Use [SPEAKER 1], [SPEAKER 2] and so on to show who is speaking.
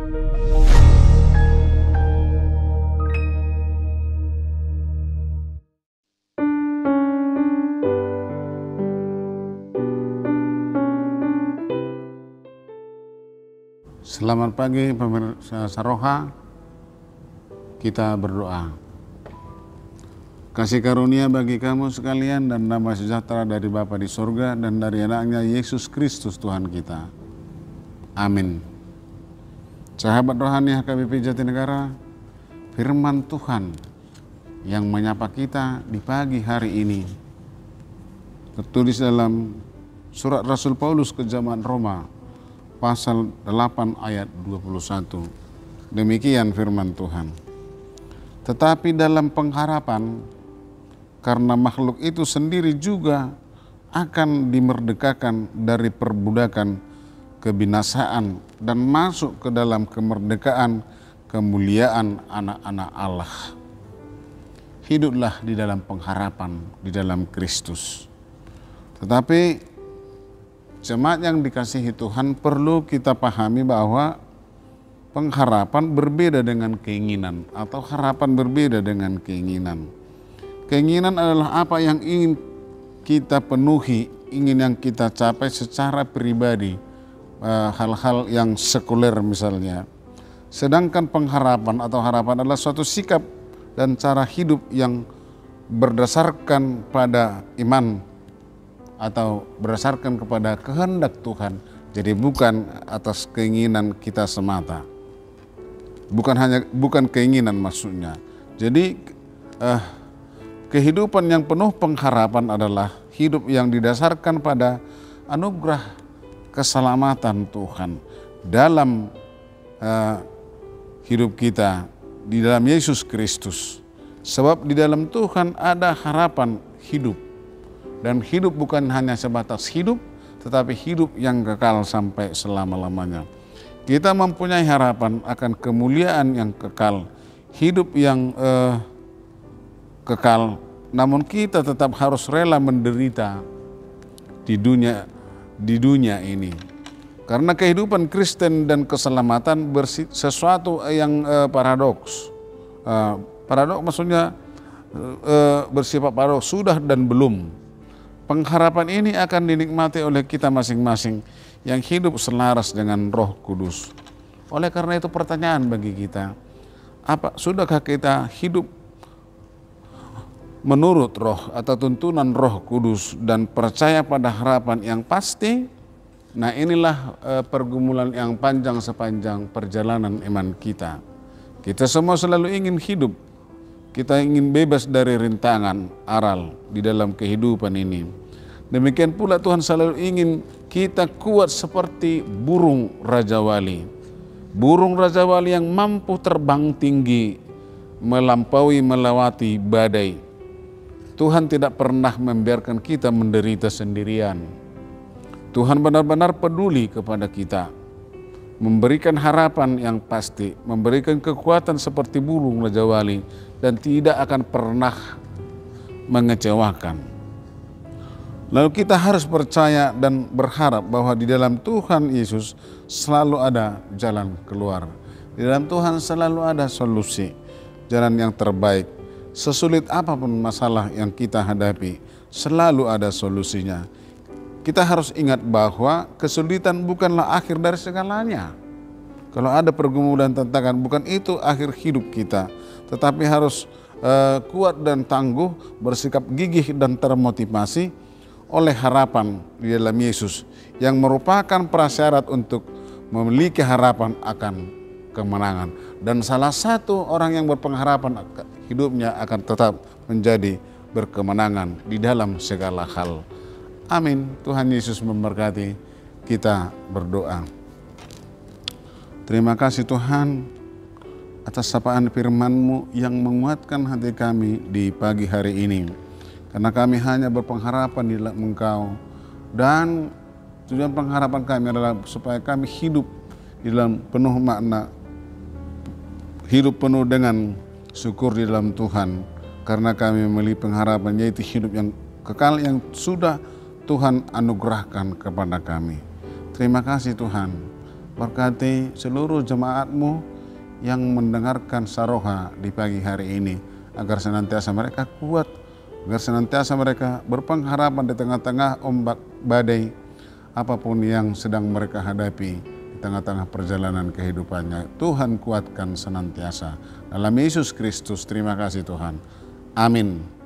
[SPEAKER 1] Selamat pagi pemirsa Saroha, kita berdoa. Kasih karunia bagi kamu sekalian dan damai sejahtera dari Bapa di surga dan dari anaknya Yesus Kristus Tuhan kita. Amin. Sahabat rohani HKBP Jatinegara, firman Tuhan yang menyapa kita di pagi hari ini tertulis dalam surat Rasul Paulus ke jemaat Roma pasal 8 ayat 21. Demikian firman Tuhan. Tetapi dalam pengharapan, karena makhluk itu sendiri juga akan dimerdekakan dari perbudakan kebinasaan dan masuk ke dalam kemerdekaan kemuliaan anak-anak Allah. Hiduplah di dalam pengharapan, di dalam Kristus. Tetapi jemaat yang dikasihi Tuhan, perlu kita pahami bahwa pengharapan berbeda dengan keinginan atau harapan berbeda dengan keinginan. Keinginan adalah apa yang ingin kita penuhi, ingin yang kita capai secara pribadi, hal-hal yang sekuler misalnya. Sedangkan pengharapan atau harapan adalah suatu sikap dan cara hidup yang berdasarkan pada iman atau berdasarkan kepada kehendak Tuhan. Jadi bukan atas keinginan kita semata. Bukan keinginan maksudnya. Jadi kehidupan yang penuh pengharapan adalah hidup yang didasarkan pada anugerah keselamatan Tuhan dalam hidup kita di dalam Yesus Kristus. Sebab di dalam Tuhan ada harapan hidup. Dan hidup bukan hanya sebatas hidup, tetapi hidup yang kekal sampai selama-lamanya. Kita mempunyai harapan akan kemuliaan yang kekal, hidup yang kekal. Namun kita tetap harus rela menderita di dunia ini. Karena kehidupan Kristen dan keselamatan sesuatu yang paradoks. Paradoks maksudnya bersifat paradoks, sudah dan belum. Pengharapan ini akan dinikmati oleh kita masing-masing yang hidup selaras dengan Roh Kudus. Oleh karena itu pertanyaan bagi kita, sudahkah kita hidup menurut Roh atau tuntunan Roh Kudus dan percaya pada harapan yang pasti? Nah, inilah pergumulan yang panjang sepanjang perjalanan iman kita. Kita semua selalu ingin hidup. Kita ingin bebas dari rintangan, aral di dalam kehidupan ini. Demikian pula Tuhan selalu ingin kita kuat seperti burung Raja Wali. Burung Raja Wali yang mampu terbang tinggi, melewati badai. Tuhan tidak pernah membiarkan kita menderita sendirian. Tuhan benar-benar peduli kepada kita. Memberikan harapan yang pasti, memberikan kekuatan seperti burung Raja Wali, dan tidak akan pernah mengecewakan. Lalu kita harus percaya dan berharap bahwa di dalam Tuhan Yesus selalu ada jalan keluar. Di dalam Tuhan selalu ada solusi, jalan yang terbaik. Sesulit apapun masalah yang kita hadapi, selalu ada solusinya. Kita harus ingat bahwa kesulitan bukanlah akhir dari segalanya. Kalau ada pergumulan tantangan, bukan itu akhir hidup kita, tetapi harus kuat dan tangguh, bersikap gigih dan termotivasi oleh harapan di dalam Yesus yang merupakan prasyarat untuk memiliki harapan akan kemenangan. Dan salah satu orang yang berpengharapan hidupnya akan tetap menjadi berkemenangan di dalam segala hal. Amin. Tuhan Yesus memberkati. Kita berdoa. Terima kasih Tuhan atas sapaan firman-Mu yang menguatkan hati kami di pagi hari ini. Karena kami hanya berpengharapan di dalam Engkau. Dan tujuan pengharapan kami adalah supaya kami hidup di dalam penuh makna. Hidup penuh dengan syukur di dalam Tuhan. Karena kami memiliki pengharapan, yaitu hidup yang kekal yang sudah Tuhan anugerahkan kepada kami. Terima kasih Tuhan. Berkati seluruh jemaat-Mu yang mendengarkan Saroha di pagi hari ini, agar senantiasa mereka kuat, agar senantiasa mereka berpengharapan di tengah-tengah ombak badai apapun yang sedang mereka hadapi di tengah-tengah perjalanan kehidupannya. Tuhan kuatkan senantiasa. Dalam Yesus Kristus, terima kasih Tuhan. Amin.